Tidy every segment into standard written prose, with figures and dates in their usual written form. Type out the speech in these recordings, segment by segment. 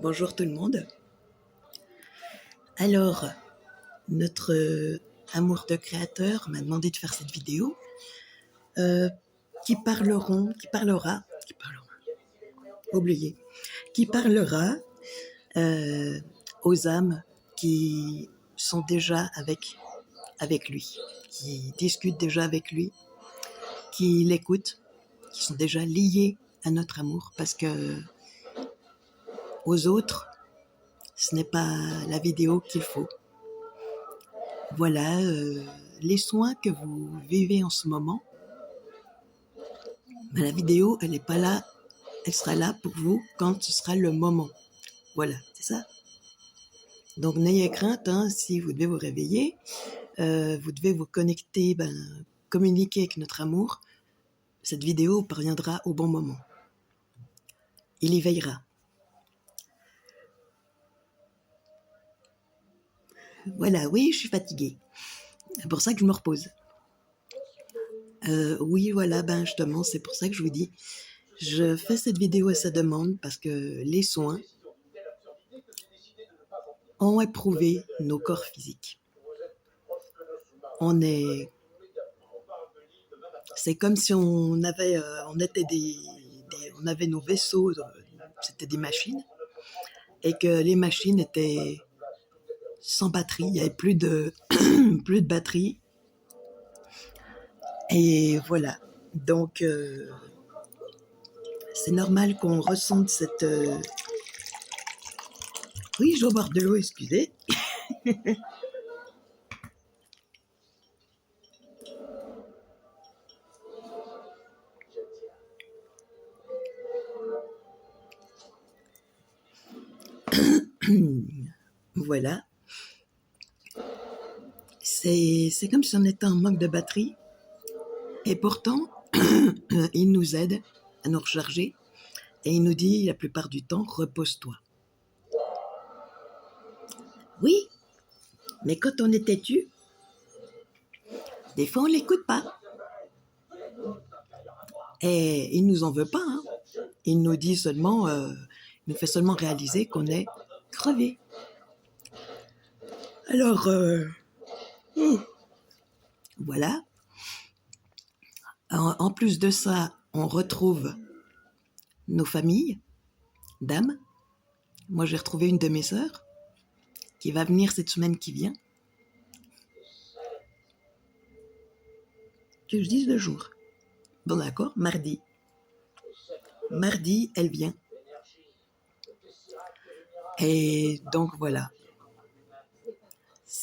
Bonjour tout le monde. Alors, notre amour de créateur m'a demandé de faire cette vidéo qui parlera, oubliez, qui parlera aux âmes qui sont déjà avec lui, qui discutent déjà avec lui, qui l'écoutent, qui sont déjà liés à notre amour, parce que aux autres, ce n'est pas la vidéo qu'il faut. Voilà, les soins que vous vivez en ce moment, la vidéo, elle n'est pas là, elle sera là pour vous quand ce sera le moment. Voilà, c'est ça. Donc n'ayez crainte, hein, si vous devez vous réveiller, vous devez vous connecter, communiquer avec notre amour. Cette vidéo parviendra au bon moment. Il y veillera. Voilà, oui, je suis fatiguée. C'est pour ça que je me repose. Oui, voilà, justement, c'est pour ça que je vous dis, je fais cette vidéo à sa demande parce que les soins ont éprouvé nos corps physiques. C'est comme si on avait nos vaisseaux, c'était des machines, et que les machines étaient sans batterie, il n'y avait plus de batterie. Et voilà. Donc, c'est normal qu'on ressente cette... Oui, je vais boire de l'eau, excusez. Voilà. C'est comme si on était en manque de batterie. Et pourtant, il nous aide à nous recharger. Et il nous dit la plupart du temps, repose-toi. Oui, mais quand on est têtu, des fois on l'écoute pas. Et il nous en veut pas. Hein. Il nous dit seulement, il nous fait seulement réaliser qu'on est crevé. Alors, voilà. En plus de ça, on retrouve nos familles d'âmes. Moi, j'ai retrouvé une de mes sœurs qui va venir cette semaine qui vient. Que je dise le jour. Bon, d'accord, mardi. Mardi, elle vient. Et donc, voilà.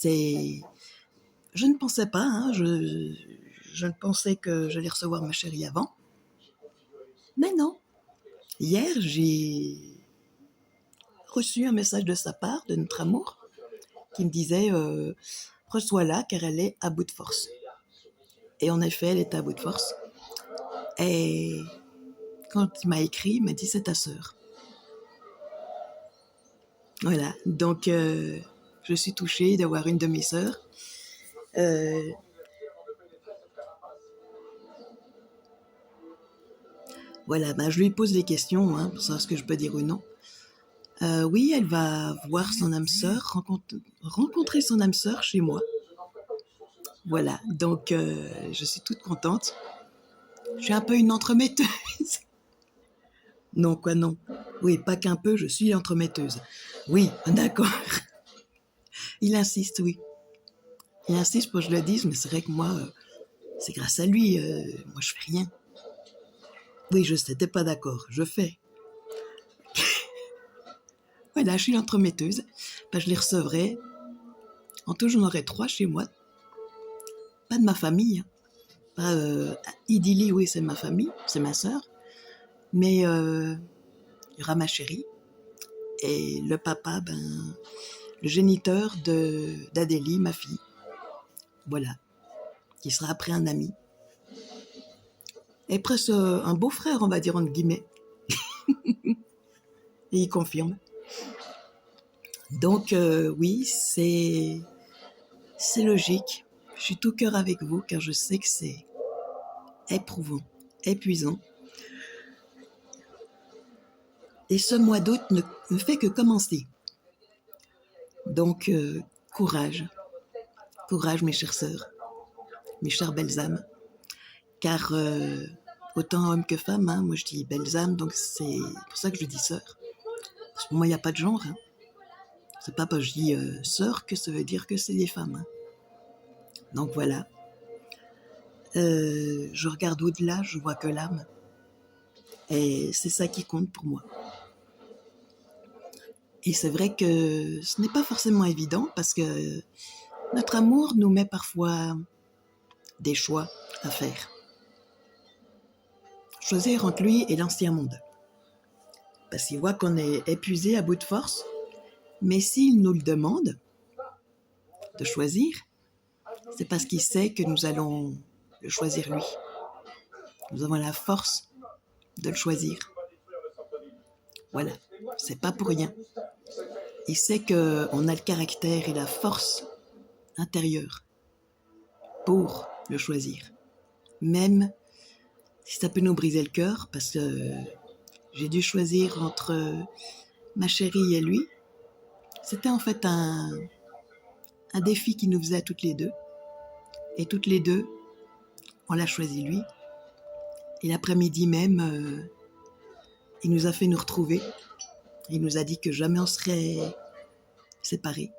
Je ne pensais pas, hein, je ne pensais que j'allais recevoir ma chérie avant. Mais non. Hier, j'ai reçu un message de sa part, de notre amour, qui me disait reçois-la car elle est à bout de force. Et en effet, elle était à bout de force. Et quand il m'a écrit, il m'a dit c'est ta sœur. Voilà, donc je suis touchée d'avoir une de mes sœurs. Voilà, je lui pose des questions hein, pour savoir ce que je peux dire ou non. Oui, elle va voir son âme sœur, rencontrer son âme sœur chez moi. Voilà, donc je suis toute contente. Je suis un peu une entremetteuse. Non, quoi, non. Oui, pas qu'un peu, je suis entremetteuse. Oui, d'accord. Il insiste, oui. Il insiste pour que je le dise, mais c'est vrai que moi, c'est grâce à lui. Moi, je fais rien. Oui, je sais, t'es pas d'accord. Je fais. Voilà, je suis l'entremetteuse. Je les recevrai. En tout, j'en aurai 3 chez moi. Pas de ma famille. Pas Idili, oui, c'est ma famille, c'est ma sœur. Mais il y aura ma chérie. Et le papa, le géniteur d'Adélie, ma fille. Voilà. Qui sera après un ami. Et presque un beau-frère, on va dire, entre guillemets. Et il confirme. Donc, oui, c'est logique. Je suis tout cœur avec vous, car je sais que c'est éprouvant, épuisant. Et ce mois d'août ne fait que commencer. Donc, courage. Courage, mes chères sœurs, mes chères belles âmes. Car autant homme que femme, hein, moi je dis belles âmes, donc c'est pour ça que je dis sœur. Parce que pour moi, il n'y a pas de genre. Hein. C'est pas parce que je dis sœur que ça veut dire que c'est des femmes. Hein. Donc voilà. Je regarde au-delà, je vois que l'âme. Et c'est ça qui compte pour moi. Et c'est vrai que ce n'est pas forcément évident parce que notre amour nous met parfois des choix à faire. Choisir entre lui et l'ancien monde. Parce qu'il voit qu'on est épuisé à bout de force. Mais s'il nous le demande de choisir, c'est parce qu'il sait que nous allons le choisir lui. Nous avons la force de le choisir. Voilà, c'est pas pour rien. Il sait qu'on a le caractère et la force intérieure pour le choisir. Même si ça peut nous briser le cœur, parce que j'ai dû choisir entre ma chérie et lui. C'était en fait un défi qui nous faisait à toutes les deux. Et toutes les deux, on l'a choisi lui. Et l'après-midi même, il nous a fait nous retrouver. Il nous a dit que jamais on serait séparés.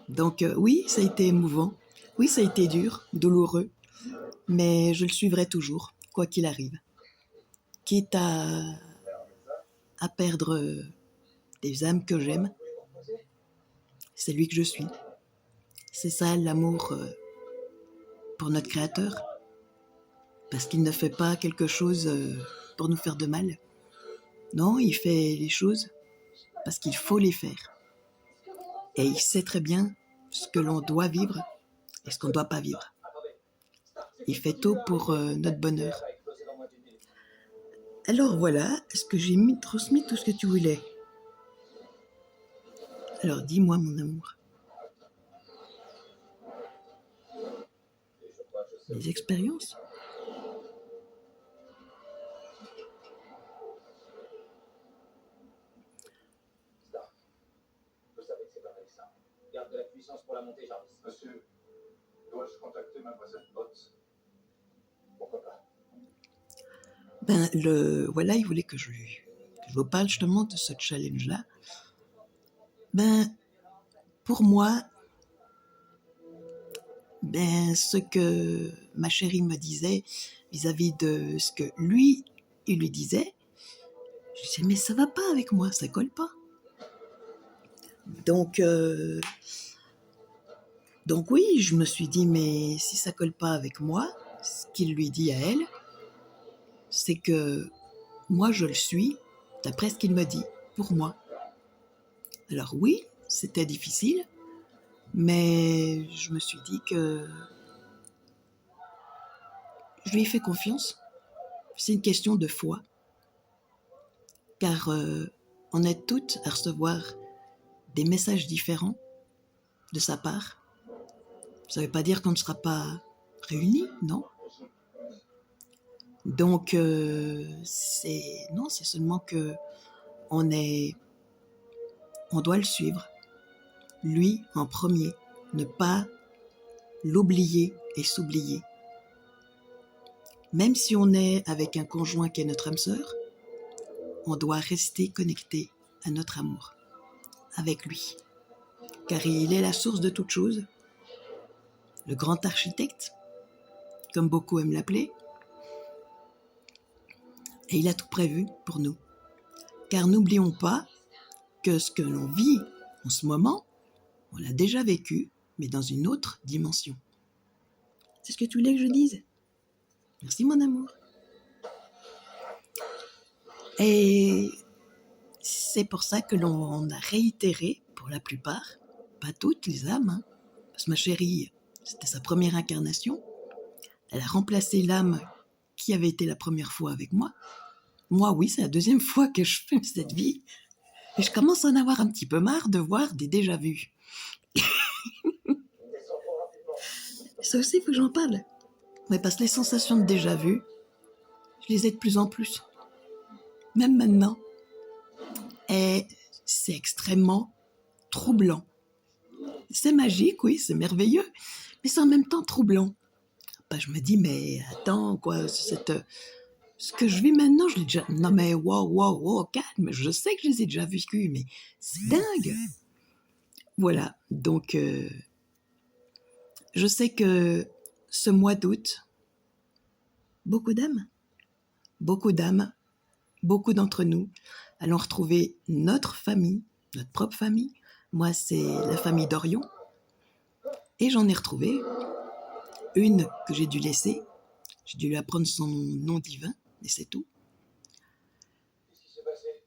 Donc oui, ça a été émouvant. Oui, ça a été dur, douloureux. Mais je le suivrai toujours, quoi qu'il arrive. Quitte à perdre des âmes que j'aime, c'est lui que je suis. C'est ça l'amour pour notre Créateur. Parce qu'il ne fait pas quelque chose pour nous faire de mal. Non, il fait les choses parce qu'il faut les faire. Et il sait très bien ce que l'on doit vivre et ce qu'on ne doit pas vivre. Il fait tout pour notre bonheur. Alors voilà, est-ce que j'ai transmis tout ce que tu voulais? Alors dis-moi mon amour. Des expériences? Garde de la puissance pour la montée, Jarvis. Monsieur, dois-je contacter mademoiselle Botts? Pourquoi pas? Ben, voilà, il voulait que je vous parle justement de ce challenge-là. Ben, pour moi, ben, ce que ma chérie me disait vis-à-vis de ce que lui, il lui disait, je disais, mais ça va pas avec moi, ça colle pas. Donc oui, je me suis dit, mais si ça colle pas avec moi, ce qu'il lui dit à elle, c'est que moi je le suis, d'après ce qu'il me dit, pour moi. Alors oui, c'était difficile, mais je me suis dit que je lui ai fait confiance. C'est une question de foi. Car on est toutes à recevoir des messages différents de sa part. Ça ne veut pas dire qu'on ne sera pas réunis, non. Donc c'est seulement que on doit le suivre, lui en premier, ne pas l'oublier et s'oublier. Même si on est avec un conjoint qui est notre âme sœur, on doit rester connecté à notre amour avec lui, car il est la source de toute chose, le grand architecte, comme beaucoup aiment l'appeler, et il a tout prévu pour nous. Car n'oublions pas que ce que l'on vit en ce moment, on l'a déjà vécu, mais dans une autre dimension. C'est ce que tu voulais que je dise? Merci mon amour. Et c'est pour ça que l'on a réitéré, pour la plupart, pas toutes les âmes, hein, parce que ma chérie, c'était sa première incarnation, elle a remplacé l'âme qui avait été la première fois avec moi. Moi, oui, c'est la deuxième fois que je fais cette vie, et je commence à en avoir un petit peu marre de voir des déjà-vus. Ça aussi, il faut que j'en parle. Mais parce que les sensations de déjà-vu, je les ai de plus en plus. Même maintenant. Et c'est extrêmement troublant. C'est magique, oui, c'est merveilleux, mais c'est en même temps troublant. Ben, je me dis, mais attends, quoi, ce que je vis maintenant, je l'ai déjà... Non mais wow, calme, je sais que je les ai déjà vécus, mais c'est dingue. Voilà, donc je sais que ce mois d'août, beaucoup d'âmes, beaucoup d'entre nous allons retrouver notre famille, notre propre famille. Moi, c'est la famille d'Orion. Et j'en ai retrouvé une que j'ai dû laisser. J'ai dû lui apprendre son nom divin, et c'est tout.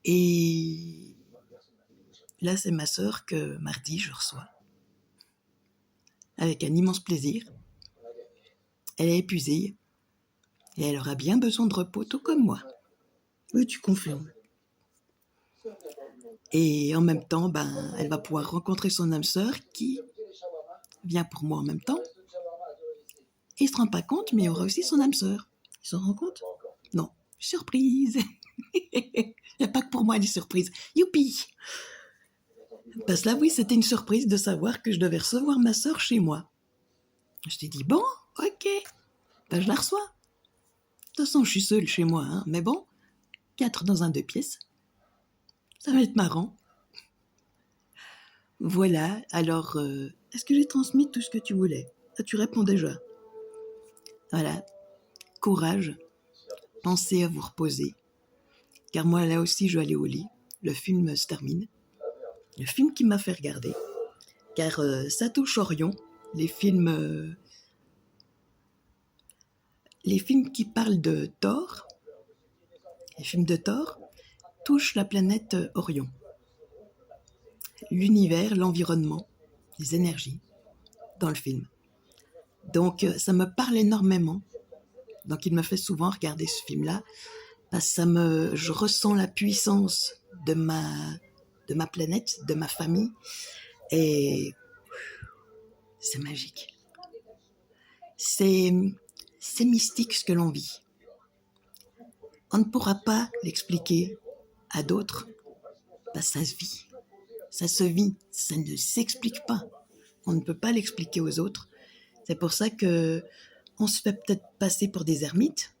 Et là, c'est ma sœur que mardi, je reçois. Avec un immense plaisir. Elle est épuisée. Et elle aura bien besoin de repos, tout comme moi. Oui, tu confirmes. Et en même temps, ben, elle va pouvoir rencontrer son âme sœur qui vient pour moi en même temps. Et il se rend pas compte, mais il y aura aussi son âme sœur. Il s'en rend compte? Non. Surprise. Il n'y a pas que pour moi les surprises. Youpi! Parce que là, oui, c'était une surprise de savoir que je devais recevoir ma sœur chez moi. Je t'ai dit, bon, ok, ben je la reçois. De toute façon, je suis seule chez moi, hein, mais bon, 4 dans un 2 pièces. Ça va être marrant. Voilà, alors, est-ce que j'ai transmis tout ce que tu voulais? Ah, tu réponds déjà. Voilà, courage, pensez à vous reposer. Car moi, là aussi, je vais aller au lit. Le film se termine. Le film qui m'a fait regarder. Car ça touche Orion. Les films qui parlent de Thor, les films de Thor, touchent la planète Orion. L'univers, l'environnement, les énergies dans le film. Donc ça me parle énormément. Donc il me fait souvent regarder ce film-là parce que je ressens la puissance de ma planète, de ma famille, et c'est magique. C'est mystique ce que l'on vit. On ne pourra pas l'expliquer à d'autres, parce que ça se vit. Ça se vit, ça ne s'explique pas. On ne peut pas l'expliquer aux autres. C'est pour ça que on se fait peut-être passer pour des ermites,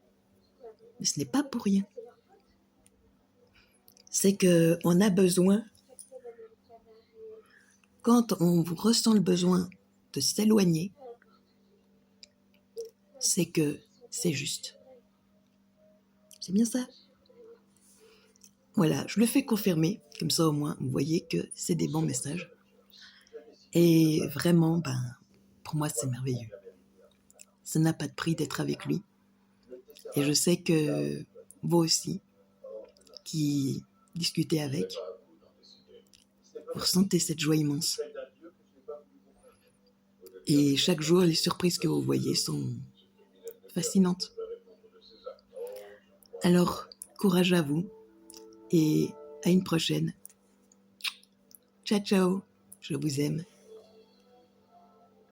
mais ce n'est pas pour rien. C'est qu'on a besoin, quand on ressent le besoin de s'éloigner, c'est que c'est juste. C'est bien ça. Voilà, je le fais confirmer, comme ça au moins, vous voyez que c'est des bons messages. Et vraiment, pour moi, c'est merveilleux. Ça n'a pas de prix d'être avec lui. Et je sais que vous aussi, qui discutez avec, vous ressentez cette joie immense. Et chaque jour, les surprises que vous voyez sont fascinantes. Alors, courage à vous et à une prochaine. Ciao, ciao, je vous aime.